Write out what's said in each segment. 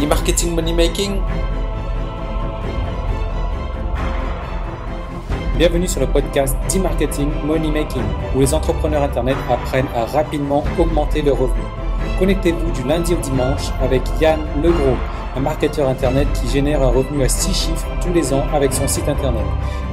E-marketing money making. Bienvenue sur le podcast d'e-marketing money making, où les entrepreneurs internet apprennent à rapidement augmenter leurs revenus. Connectez-vous du lundi au dimanche avec Yann Legros, un marketeur internet qui génère un revenu à 6 chiffres tous les ans avec son site internet.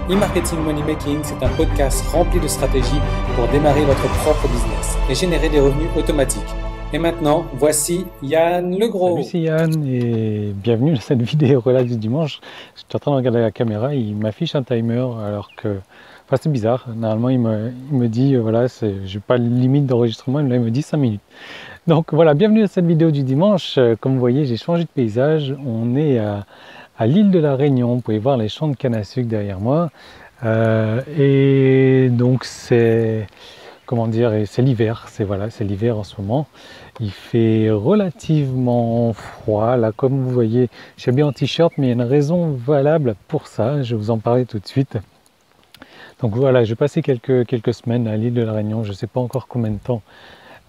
E-marketing money making, c'est un podcast rempli de stratégies pour démarrer votre propre business et générer des revenus automatiques. Et maintenant, voici Yann Legros. Salut, c'est Yann et bienvenue dans cette vidéo relax du dimanche. Je suis en train de regarder la caméra, il m'affiche un timer alors que... Enfin, c'est bizarre. Normalement, il me dit, voilà, j'ai pas de limite d'enregistrement, là, il me dit 5 minutes. Donc voilà, bienvenue dans cette vidéo du dimanche. Comme vous voyez, j'ai changé de paysage. On est à l'île de la Réunion. Vous pouvez voir les champs de canne à sucre derrière moi. Et donc, c'est... Comment dire, c'est l'hiver, c'est l'hiver en ce moment. Il fait relativement froid, là comme vous voyez, je suis bien en t-shirt, mais il y a une raison valable pour ça, je vais vous en parler tout de suite. Donc voilà, je vais passer quelques semaines à l'île de la Réunion, je ne sais pas encore combien de temps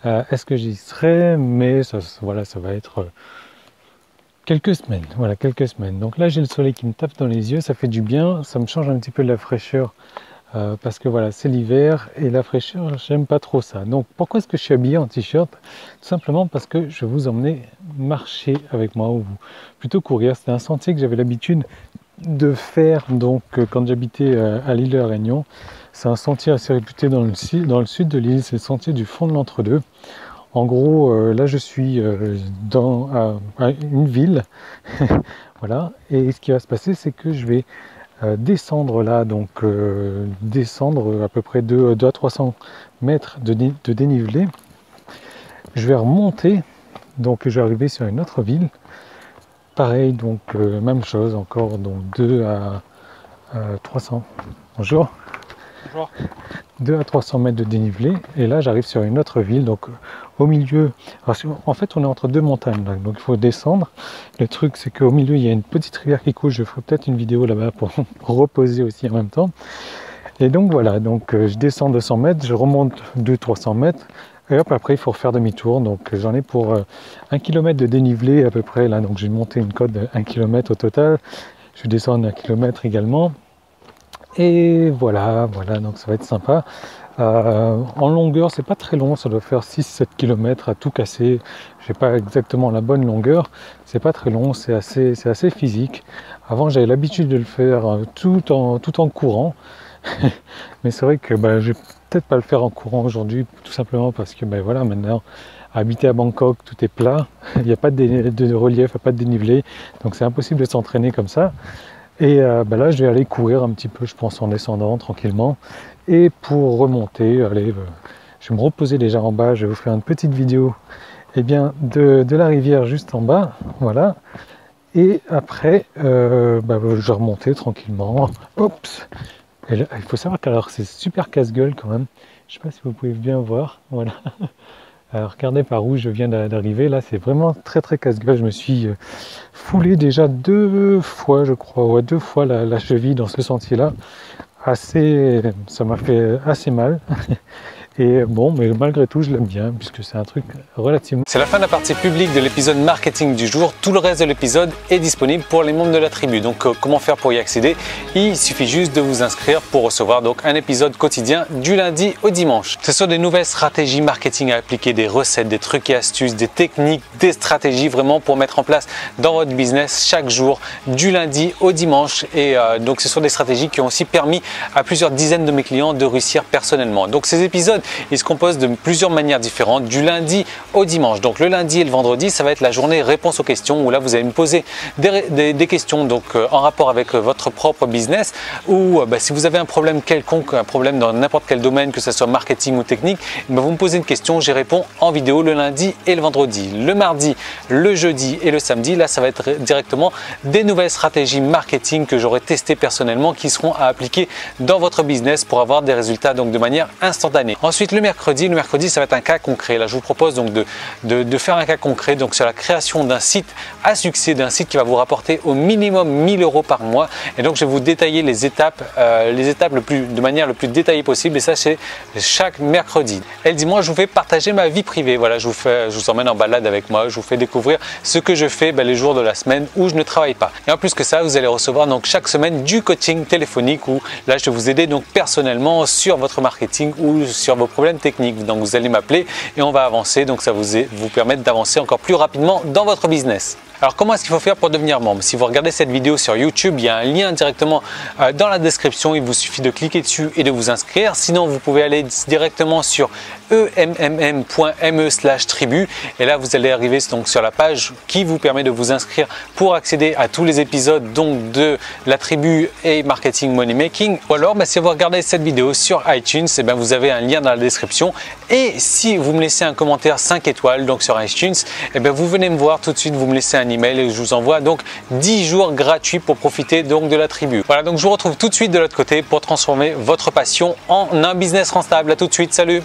est-ce que j'y serai, mais ça va être quelques semaines, voilà, quelques semaines. Donc là j'ai le soleil qui me tape dans les yeux, ça fait du bien, ça me change un petit peu de la fraîcheur. Parce que voilà, c'est l'hiver et la fraîcheur, j'aime pas trop ça. Donc pourquoi est-ce que je suis habillé en t-shirt? Tout simplement parce que je vais vous emmener marcher avec moi, ou plutôt courir. C'était un sentier que j'avais l'habitude de faire donc quand j'habitais à l'île de la Réunion. C'est un sentier assez réputé dans le sud de l'île, c'est le sentier du fond de l'Entre-deux. En gros, là je suis dans une ville, voilà, et ce qui va se passer, c'est que je vais descendre là, donc descendre à peu près 2 à 300 mètres de dénivelé. Je vais remonter, donc je vais arriver sur une autre ville. Pareil, donc même chose encore, donc 2 à 300. Bonjour. Bonjour. 2 à 300 mètres de dénivelé, et là j'arrive sur une autre ville, donc au milieu, alors, en fait on est entre deux montagnes là, donc il faut descendre. Le truc c'est qu'au milieu il y a une petite rivière qui coule, je ferai peut-être une vidéo là-bas pour reposer aussi en même temps. Et donc voilà, donc je descends 200 mètres, je remonte 200-300 mètres, et hop, après il faut refaire demi-tour, donc j'en ai pour 1 km de dénivelé à peu près là, donc j'ai monté une côte de 1 km au total, je vais descendre 1 km également. Et voilà, donc ça va être sympa. En longueur, c'est pas très long, ça doit faire 6-7 km à tout casser. J'ai pas exactement la bonne longueur, c'est pas très long, c'est assez physique. Avant, j'avais l'habitude de le faire tout en courant. Mais c'est vrai que je vais peut-être pas le faire en courant aujourd'hui, tout simplement parce que voilà, maintenant, habiter à Bangkok, tout est plat, il n'y a pas de relief, il n'y a pas de dénivelé, donc c'est impossible de s'entraîner comme ça. Et là, je vais aller courir un petit peu, je pense, en descendant tranquillement. Et pour remonter, allez, je vais me reposer déjà en bas. Je vais vous faire une petite vidéo de la rivière juste en bas. Voilà. Et après, je vais remonter tranquillement. Oups. Et là, il faut savoir que c'est super casse-gueule quand même. Je ne sais pas si vous pouvez bien voir. Voilà. Alors, regardez par où je viens d'arriver, là c'est vraiment très casse-gueule. Je me suis foulé déjà 2 fois, je crois, ouais, 2 fois la cheville dans ce sentier-là. Ça m'a fait assez mal. Et bon, mais malgré tout, je l'aime bien, puisque c'est un truc relativement... C'est la fin de la partie publique de l'épisode marketing du jour. Tout le reste de l'épisode est disponible pour les membres de la tribu. Donc, comment faire pour y accéder? Il suffit juste de vous inscrire pour recevoir donc un épisode quotidien du lundi au dimanche. Ce sont des nouvelles stratégies marketing à appliquer, des recettes, des trucs et astuces, des techniques, des stratégies vraiment pour mettre en place dans votre business chaque jour, du lundi au dimanche. Et donc, ce sont des stratégies qui ont aussi permis à plusieurs dizaines de mes clients de réussir personnellement. Donc, ces épisodes, ils se composent de plusieurs manières différentes, du lundi au dimanche. Donc le lundi et le vendredi, ça va être la journée réponse aux questions, où là vous allez me poser des questions donc, en rapport avec votre propre business, ou si vous avez un problème quelconque, un problème dans n'importe quel domaine, que ce soit marketing ou technique, vous me posez une question, j'y réponds en vidéo le lundi et le vendredi. Le mardi, le jeudi et le samedi, là ça va être directement des nouvelles stratégies marketing que j'aurai testées personnellement, qui seront à appliquer dans votre business pour avoir des résultats donc de manière instantanée. Ensuite, le mercredi, ça va être un cas concret. Là, je vous propose donc de faire un cas concret donc sur la création d'un site à succès, d'un site qui va vous rapporter au minimum 1000 € par mois. Et donc, je vais vous détailler les étapes de manière le plus détaillée possible. Et ça, c'est chaque mercredi. Et le dimanche, je vous fais partager ma vie privée. Voilà, je vous emmène en balade avec moi. Je vous fais découvrir ce que je fais les jours de la semaine où je ne travaille pas. Et en plus que ça, vous allez recevoir donc chaque semaine du coaching téléphonique où là, je vais vous aider donc personnellement sur votre marketing ou sur vos problèmes techniques. Donc, vous allez m'appeler et on va avancer. Donc, ça vous permettre d'avancer encore plus rapidement dans votre business. Alors, comment est-ce qu'il faut faire pour devenir membre? Si vous regardez cette vidéo sur YouTube, il y a un lien directement dans la description. Il vous suffit de cliquer dessus et de vous inscrire. Sinon, vous pouvez aller directement sur emmm.me/tribu et là, vous allez arriver donc sur la page qui vous permet de vous inscrire pour accéder à tous les épisodes donc de la tribu et marketing money making. Ou alors, si vous regardez cette vidéo sur iTunes, vous avez un lien dans la description. Et si vous me laissez un commentaire 5 étoiles donc sur iTunes, vous venez me voir tout de suite, vous me laissez un email et je vous envoie donc 10 jours gratuits pour profiter donc de la tribu. Voilà, donc je vous retrouve tout de suite de l'autre côté pour transformer votre passion en un business rentable. À tout de suite, salut!